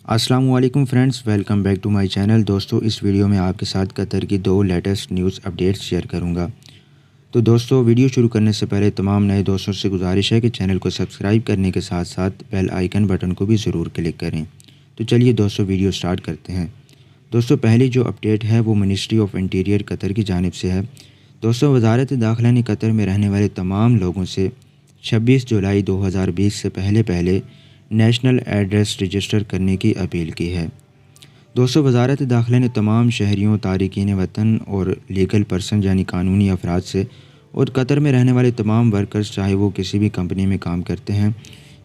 السلام علیکم friends, welcome back to my channel. دوستو، اس ویڈیو میں آپ کے ساتھ قطر کی 2 لیٹسٹ نیوز اپڈیٹس شیئر کروں گا۔ تو دوستو، ویڈیو شروع کرنے سے پہلے تمام نئے دوستوں سے گزارش ہے کہ چینل کو سبسکرائب کرنے کے ساتھ ساتھ بیل آئیکن بٹن کو بھی ضرور کلک کریں۔ تو چلیے دوستو، ویڈیو سٹارٹ کرتے ہیں۔ دوستو، پہلی جو اپڈیٹ ہے وہ منسٹری آف انٹیریئر قطر کی جانب سے ہے۔ دوستو، وزارت داخلہ نے قطر میں رہنے والے تمام لوگوں سے 26 جولائی 2020 سے پہلے نیشنل ایڈریس رجسٹر کرنے کی اپیل کی ہے۔ دوستو، وزارت داخلہ نے تمام شہریوں، تارکین وطن اور لیگل پرسن یعنی قانونی افراد سے اور قطر میں رہنے والے تمام ورکرز، چاہے وہ کسی بھی کمپنی میں کام کرتے ہیں،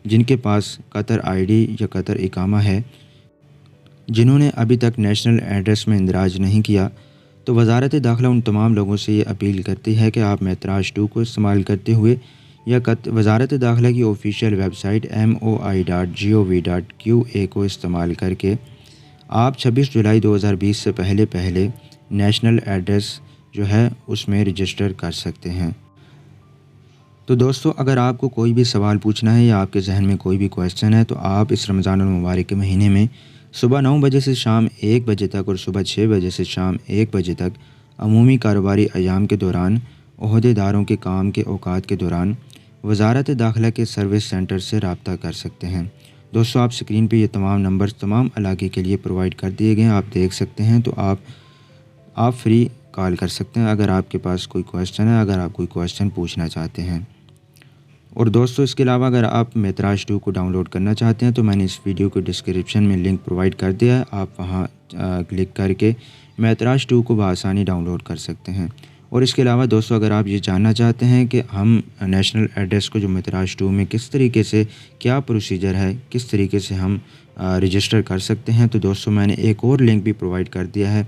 جن کے پاس قطر آئی ڈی یا قطر اقامہ ہے، جنہوں نے ابھی تک نیشنل ایڈریس میں اندراج نہیں کیا، تو وزارت داخلہ ان تمام لوگوں سے یہ اپیل کرتی ہے کہ آپ معتراج 2 کو استعمال کرتے ہوئے یا وزارت داخلہ کی آفیشیل ویب سائٹ moi.gov.qa کو استعمال کر کے آپ 26 جولائی 2020 سے پہلے نیشنل ایڈریس جو ہے اس میں رجسٹر کر سکتے ہیں۔ تو دوستو، اگر آپ کو کوئی بھی سوال پوچھنا ہے یا آپ کے ذہن میں کوئی بھی کویسچن ہے تو آپ اس رمضان المبارک کے مہینے میں صبح 9 بجے سے شام 1 بجے تک اور صبح 6 بجے سے شام 1 بجے تک عمومی کاروباری ایام کے دوران، عہدیداروں کے کام کے اوقات کے دوران وزارت داخلہ کے سروس سینٹر سے رابطہ کر سکتے ہیں۔ دوستو، آپ سکرین پہ یہ تمام نمبرز تمام علاقے کے لیے پرووائڈ کر دیے گئے ہیں، آپ دیکھ سکتے ہیں۔ تو آپ فری کال کر سکتے ہیں اگر آپ کے پاس کوئی کویسچن ہے، اگر آپ کوئی کویسچن پوچھنا چاہتے ہیں۔ اور دوستو، اس کے علاوہ اگر آپ معتراج 2 کو ڈاؤن لوڈ کرنا چاہتے ہیں تو میں نے اس ویڈیو کو ڈسکرپشن میں لنک پرووائڈ کر دیا ہے، آپ وہاں کلک کر کے معتراج 2 کو بآسانی ڈاؤن لوڈ کر سکتے ہیں۔ اور اس کے علاوہ دوستو، اگر آپ یہ جاننا چاہتے ہیں کہ ہم نیشنل ایڈریس کو جو معتراج 2 میں کس طریقے سے کیا پروسیجر ہے، کس طریقے سے ہم رجسٹر کر سکتے ہیں، تو دوستو میں نے ایک اور لنک بھی پرووائڈ کر دیا ہے،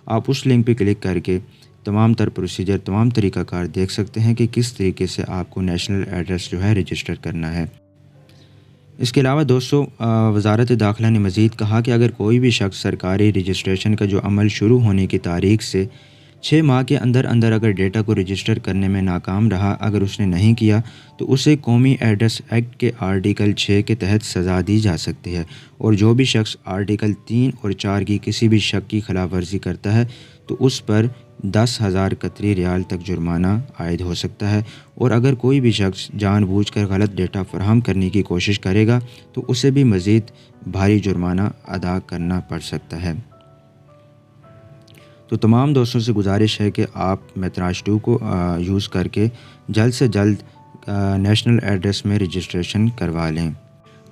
آپ اس لنک پہ کلک کر کے تمام تر پروسیجر، تمام طریقہ کار دیکھ سکتے ہیں کہ کس طریقے سے آپ کو نیشنل ایڈریس جو ہے رجسٹر کرنا ہے۔ اس کے علاوہ دوستو، وزارت داخلہ نے مزید کہا کہ اگر کوئی بھی شخص سرکاری رجسٹریشن کا جو عمل شروع ہونے کی تاریخ سے 6 ماہ کے اندر اگر ڈیٹا کو رجسٹر کرنے میں ناکام رہا، اگر اس نے نہیں کیا، تو اسے قومی ایڈریس ایکٹ کے آرٹیکل 6 کے تحت سزا دی جا سکتی ہے، اور جو بھی شخص آرٹیکل 3 اور 4 کی کسی بھی شق کی خلاف ورزی کرتا ہے تو اس پر 10,000 قطری ریال تک جرمانہ عائد ہو سکتا ہے، اور اگر کوئی بھی شخص جان بوجھ کر غلط ڈیٹا فراہم کرنے کی کوشش کرے گا تو اسے بھی مزید بھاری جرمانہ ادا کرنا پڑ سکتا ہے۔ تو تمام دوستوں سے گزارش ہے کہ آپ معتراج 2 کو یوز کر کے جلد سے جلد نیشنل ایڈریس میں رجسٹریشن کروا لیں۔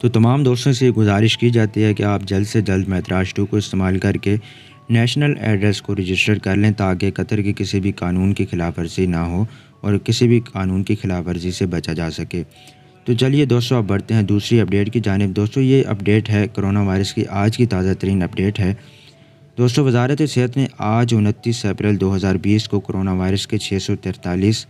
تو تمام دوستوں سے گزارش کی جاتی ہے کہ آپ جلد سے جلد معتراج 2 کو استعمال کر کے نیشنل ایڈریس کو رجسٹر کر لیں، تاکہ قطر کی کسی بھی قانون کی خلاف ورزی نہ ہو اور کسی بھی قانون کی خلاف ورزی سے بچا جا سکے۔ تو چلیے دوستو، اب بڑھتے ہیں دوسری اپڈیٹ کی جانب۔ دوستو، یہ اپڈیٹ ہے کرونا وائرس کی آج کی تازہ ترین اپڈیٹ ہے۔ دوستو، وزارت صحت نے آج 29 اپریل 2020 کو کرونا وائرس کے 643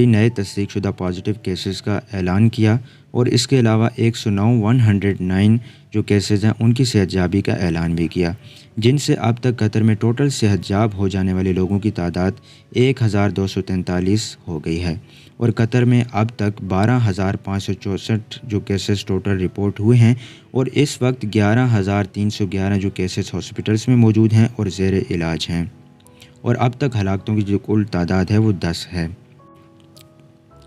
نئے تصدیق شدہ پازیٹیو کیسز کا اعلان کیا، اور اس کے علاوہ 109 جو کیسز ہیں ان کی صحت یابی کا اعلان بھی کیا، جن سے اب تک قطر میں ٹوٹل صحت یاب ہو جانے والے لوگوں کی تعداد 1243 ہو گئی ہے، اور قطر میں اب تک 12,564 جو کیسز ٹوٹل رپورٹ ہوئے ہیں، اور اس وقت 11,311 جو کیسز ہاسپٹلس میں موجود ہیں اور زیر علاج ہیں، اور اب تک ہلاکتوں کی جو کل تعداد ہے وہ 10 ہے۔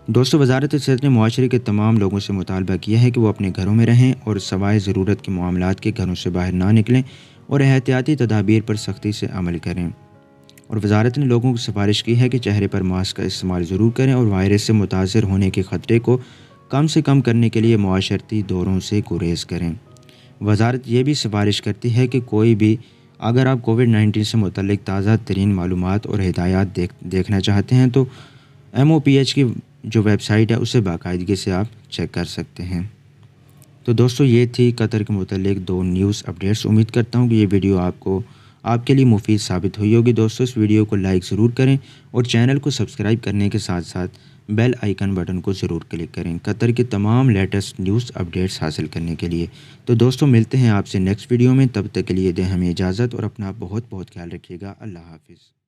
دوستو، وزارت صحت نے معاشرے کے تمام لوگوں سے مطالبہ کیا ہے کہ وہ اپنے گھروں میں رہیں اور سوائے ضرورت کے معاملات کے گھروں سے باہر نہ نکلیں اور احتیاطی تدابیر پر سختی سے عمل کریں۔ اور وزارت نے لوگوں کو سفارش کی ہے کہ چہرے پر ماسک کا استعمال ضرور کریں اور وائرس سے متاثر ہونے کے خطرے کو کم سے کم کرنے کے لیے معاشرتی دوروں سے گریز کریں۔ وزارت یہ بھی سفارش کرتی ہے کہ کوئی بھی اگر آپ کووڈ-19 سے متعلق تازہ ترین معلومات اور ہدایات دیکھنا چاہتے ہیں تو MOPH کی جو ویب سائٹ ہے اسے باقاعدگی سے آپ چیک کر سکتے ہیں۔ تو دوستو، یہ تھی قطر کے متعلق 2 نیوز اپڈیٹس۔ امید کرتا ہوں کہ یہ ویڈیو آپ کے لیے مفید ثابت ہوئی ہوگی۔ دوستو، اس ویڈیو کو لائک ضرور کریں اور چینل کو سبسکرائب کرنے کے ساتھ ساتھ بیل آئیکن بٹن کو ضرور کلک کریں قطر کے تمام لیٹسٹ نیوز اپڈیٹس حاصل کرنے کے لیے۔ تو دوستو، ملتے ہیں آپ سے نیکسٹ ویڈیو میں، تب تک کے لیے دیں ہمیں اجازت اور اپنا بہت خیال رکھیے گا۔ اللہ حافظ۔